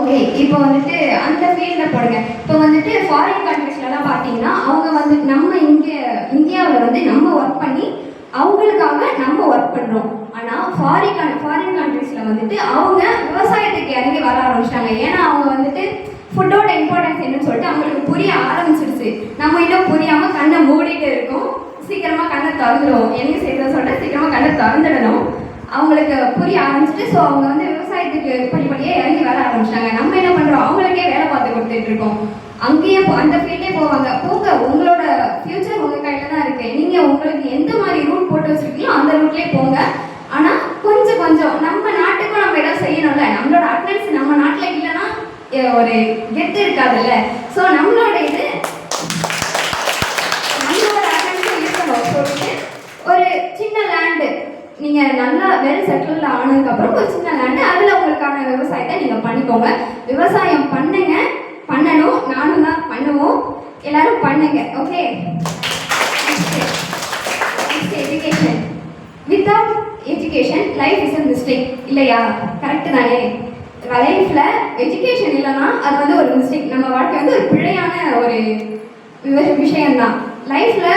Okay, இப்போ வந்துட்டு அந்த ஃபீல்டில் போடுங்க. இப்போ வந்துட்டு ஃபாரின் கண்ட்ரீஸ்லலாம் பார்த்தீங்கன்னா அவங்க வந்து நம்ம இங்கே இந்தியாவில் வந்து நம்ம ஒர்க் பண்ணி அவங்களுக்காக நம்ம ஒர்க் பண்ணுறோம். ஆனால் ஃபாரின் கண்ட்ரீஸில் வந்துட்டு அவங்க விவசாயத்துக்கு இறங்கி வர ஆரம்பிச்சிட்டாங்க. ஏன்னா அவங்க வந்துட்டு ஃபுட்டோட இம்பார்ட்டன்ஸ் என்னன்னு சொல்லிட்டு அவங்களுக்கு புரிய ஆரம்பிச்சிடுச்சு. நம்ம இன்னும் புரியாமல் கண்ணை மூடிட்டு இருக்கோம். சீக்கிரமாக கண்ணை திறந்துடுவோம். என்ன செய்யறத சொல்லிட்டு சீக்கிரமாக கண்ணை திறந்துடணும். அவங்களுக்கு புரிய ஆரம்பிச்சுட்டு ஸோ அவங்க வந்து விவசாயத்துக்கு படிப்படியே இறங்கி வர ஆரம்பிச்சிட்டாங்க. நம்ம என்ன பண்ணுறோம், அவங்களுக்கே வேலை பார்த்து கொடுத்துட்டு இருக்கோம். அங்கேயே அந்த ஃபீல்டே போவாங்க. உங்களோட ஃபியூச்சர் உங்கள் கையில் தான் இருக்குது. நீங்கள் உங்களுக்கு எந்த மாதிரி ரூட் போட்டு வச்சுருக்கீங்களோ அந்த ரூட்லேயே போங்க. ஆனால் கொஞ்சம் கொஞ்சம் நம்ம நாட்டுக்கும் நம்ம ஏதாவது செய்யணும்ல. நம்மளோட அட்டன்ஸ் நம்ம நாட்டில் இல்லைன்னா ஒரு கெத்து இருக்காதுல்ல. ஸோ நம்மளோட அட்டன்ஸும் இருக்கணும். சொல்லிட்டு ஒரு சின்ன லேண்டு நீங்கள் நல்லா வெல் செட்டில் ஆனதுக்கப்புறம் ஒரு சின்ன லேண்டு அதில் உங்களுக்கான விவசாயத்தை நீங்கள் பண்ணிக்கோங்க. விவசாயம் பண்ணணும். நானும் தான் பண்ணுவோம். எல்லாரும் பண்ணுங்க. Okay, education. Without education life is a mistake இல்லையா? கரெக்டு தானே? லைஃப்பில் எஜுகேஷன் இல்லைன்னா அது வந்து ஒரு மிஸ்டேக். நம்ம வாழ்க்கை வந்து ஒரு பிழையான ஒரு விஷயம்தான். லைஃப்பில்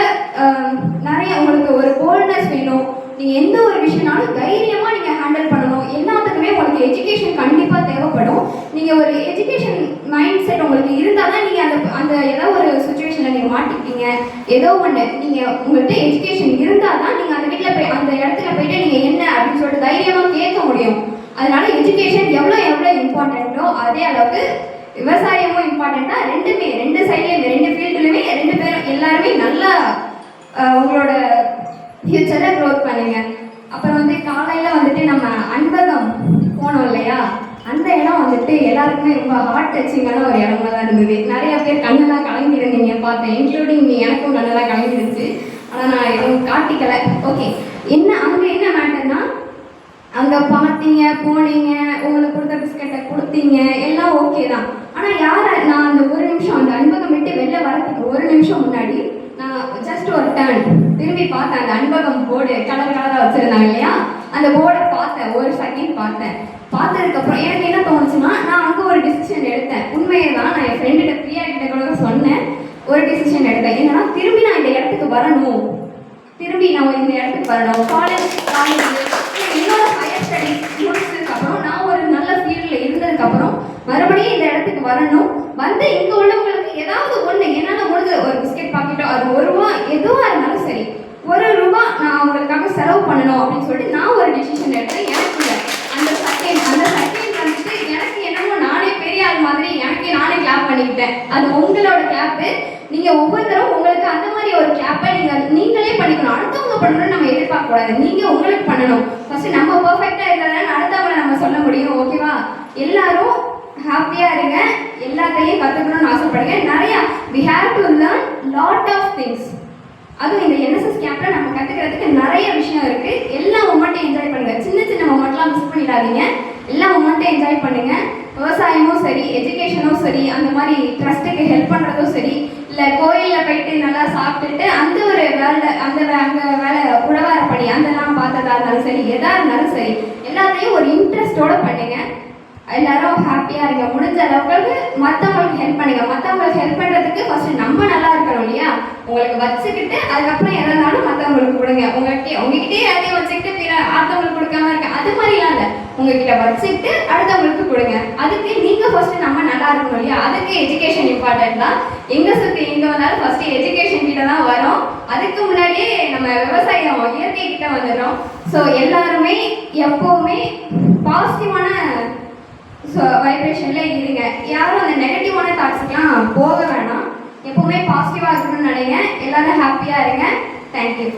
நிறைய உங்களுக்கு ஒரு போல்ட்னஸ் வேணும். நீங்கள் எந்த ஒரு விஷயம்னாலும் தைரியமாக நீங்கள் ஹேண்டில் பண்ணணும். எல்லாத்துக்குமே உங்களுக்கு எஜுகேஷன் கண்டிப்பாக தேவைப்படும். நீங்கள் ஒரு எஜுகேஷன் மைண்ட் செட் உங்களுக்கு இருந்தால் தான் நீங்கள் அந்த ஏதோ ஒரு சுச்சுவேஷனில் நீங்கள் மாட்டிக்கிட்டீங்க, ஏதோ ஒன்று நீங்கள் உங்கள்கிட்ட எஜுகேஷன் இருந்தால் தான் நீங்கள் அந்த வீட்டில் போய் அந்த இடத்துல போயிட்டு நீங்கள் என்ன அப்படின்னு சொல்லிட்டு தைரியமாக கேட்க முடியும். அதனால எஜுகேஷன் எவ்வளோ இம்பார்ட்டண்ட்டோ அதே அளவுக்கு விவசாயமும் இம்பார்ட்டண்ட்டாக. ரெண்டு சைட்லேயும் ரெண்டு ஃபீல்டுலையுமே ரெண்டு பேரும் எல்லாருமே நல்லா உங்களோட ஃபியூச்சரை க்ரோத் பண்ணுங்க. அப்புறம் வந்து காலையில் வந்துட்டு நம்ம அன்பகம் போனோம் இல்லையா? அந்த இடம் வந்துட்டு எல்லாருக்குமே ரொம்ப ஹார்ட் டச்சிங்கான ஒரு இடமா தான் இருந்தது. நிறைய பேர் கண்ணெல்லாம் கலங்கிருந்தீங்க பார்த்தேன், இன்க்ளூடிங் எனக்கும் கண்ணெல்லாம் கலங்கிருச்சு. ஆனால் நான் எதுவும் காட்டிக்கலை. ஓகே, அங்கே என்ன மேட்டர்னா அங்கே பார்த்தீங்க, போனீங்க, உங்களுக்கு கொடுத்த பிஸ்கெட்டை கொடுத்தீங்க, எல்லாம் ஓகே தான். ஆனால் நான் அந்த ஒரு நிமிஷம் அந்த அன்பகம் விட்டு வெளில வரதுக்கு ஒரு நிமிஷம் முன்னாடி நான் ஜஸ்ட் ஒரு டர்ன் திரும்பி பார்த்தேன். அந்த அன்பகம் போர்டு கலராக வச்சுருந்தாங்க இல்லையா? அந்த போர்டை பார்த்தேன், ஒரு செகண்ட் பார்த்ததுக்கப்புறம் எனக்கு என்ன தோணுச்சுன்னா, நான் அங்கே ஒரு டிசிஷன் எடுத்தேன். உண்மையை தான் நான் என் ஃப்ரெண்டுகிட்ட பிரியா கிட்ட கூட சொன்னேன். ஒரு டிசிஷன் எடுத்தேன். என்னன்னா, திரும்பி நான் இந்த இடத்துக்கு வரணும். காலேஜ் என்னோட ஹையர் ஸ்டடீஸ் முடிச்சதுக்கப்புறம் நான் ஒரு நல்ல ஃபீல்டில் இருந்ததுக்கப்புறம் மறுபடியும் இந்த இடத்துக்கு வரணும். வந்து இங்கே உள்ளவங்களுக்கு ஏதாவது ஒன்று என்னால் முடிஞ்ச ஒரு பிஸ்கெட் பாக்கெட்டோ அது ₹1 எதுவாக இருந்தாலும் சரி, ₹1 நான் அவங்களுக்காக செலவு பண்ணணும் அப்படின்னு சொல்லிட்டு நான் ஒரு டிசிஷன் எடுத்தேன். எனக்கு அந்த செகண்ட் வந்துட்டு எனக்கு என்னமோ நானே பெரிய ஆள் மாதிரி எனக்கே நானே கிளாப் பண்ணிக்கிட்டேன். அது உங்களோட கிளாப்பு. நீங்கள் ஒவ்வொருத்தரும் உங்களுக்கு அந்த மாதிரி ஒரு கிளாப்பை நீங்களே பண்ணிக்கணும். அடுத்தவங்க பண்ணணும்னு நம்ம எதிர்பார்க்கக்கூடாது. நீங்கள் உங்களுக்கு பண்ணணும். ஃபஸ்ட்டு நம்ம பர்ஃபெக்டாக இருந்தாலும் அடுத்தவங்களை நம்ம சொல்ல முடியும். ஓகேவா? எல்லாரும் ஹாப்பியாக இருங்க. எல்லாத்தையும் கற்றுக்கணும்னு ஆசைப்படுங்க. நிறையா we have to learn lot of things. அதுவும் இந்த NSS கேம்பில் நம்ம கற்றுக்கிறதுக்கு நிறைய விஷயம் இருக்குது. எல்லா மொமெண்ட்டையும் என்ஜாய் பண்ணுங்கள். சின்ன மொமெண்ட்லாம் மிஸ் பண்ணிடாதீங்க. எல்லா மொமெண்ட்டையும் என்ஜாய் பண்ணுங்கள். விவசாயமும் சரி, எஜுகேஷனும் சரி, அந்த மாதிரி ட்ரஸ்ட்டுக்கு ஹெல்ப் பண்ணுறதும் சரி, இல்லை கோயிலில் போயிட்டு நல்லா சாப்பிட்டுட்டு அந்த ஒரு அங்கே வேலை உழவார பணி அதெல்லாம் பார்த்ததா இருந்தாலும் சரி, எதாக இருந்தாலும் சரி, எல்லாத்தையும் ஒரு இன்ட்ரெஸ்டோடு பண்ணுங்க. எல்லாரும் ஹாப்பியாக இருங்க. முடிஞ்ச அளவுக்கு மற்றவங்களுக்கு ஹெல்ப் பண்ணுங்க. மற்றவங்களுக்கு ஹெல்ப் பண்ணுறதுக்கு ஃபர்ஸ்ட் நம்ம நல்லா இருக்கணும் இல்லையா? உங்களுக்கு வச்சுக்கிட்டு அதுக்கப்புறம் எதனாலும் மற்றவங்களுக்கு கொடுங்க. உங்ககிட்டே எல்லாத்தையும் வச்சுக்கிட்டு அடுத்தவங்களுக்கு கொடுக்காம இருக்க அது மாதிரிலாம் இல்லை. உங்ககிட்ட வச்சுக்கிட்டு அடுத்தவங்களுக்கு கொடுங்க. அதுக்கு நீங்கள் ஃபர்ஸ்ட் நம்ம நல்லா இருக்கணும் இல்லையா? அதுக்கு எஜுகேஷன் இம்பார்ட்டன்ட் தான். எங்கே சுற்றி எங்கே வந்தாலும் ஃபர்ஸ்ட் எஜுகேஷன் கிட்ட தான் வரும். அதுக்கு முன்னாடியே நம்ம விவசாயம் இயற்கை கிட்ட வந்துடுறோம். ஸோ எல்லாருமே எப்போவுமே பாசிட்டிவான வைப்ரேஷன்ல இருங்க. யாரும் அந்த நெகட்டிவான தாட்ஸுக்கெல்லாம் போக வேணாம். எப்பவுமே பாசிட்டிவாக இருக்கணும்னு நினைங்க. எல்லாரும் ஹாப்பியாக இருங்க. தேங்க்யூ.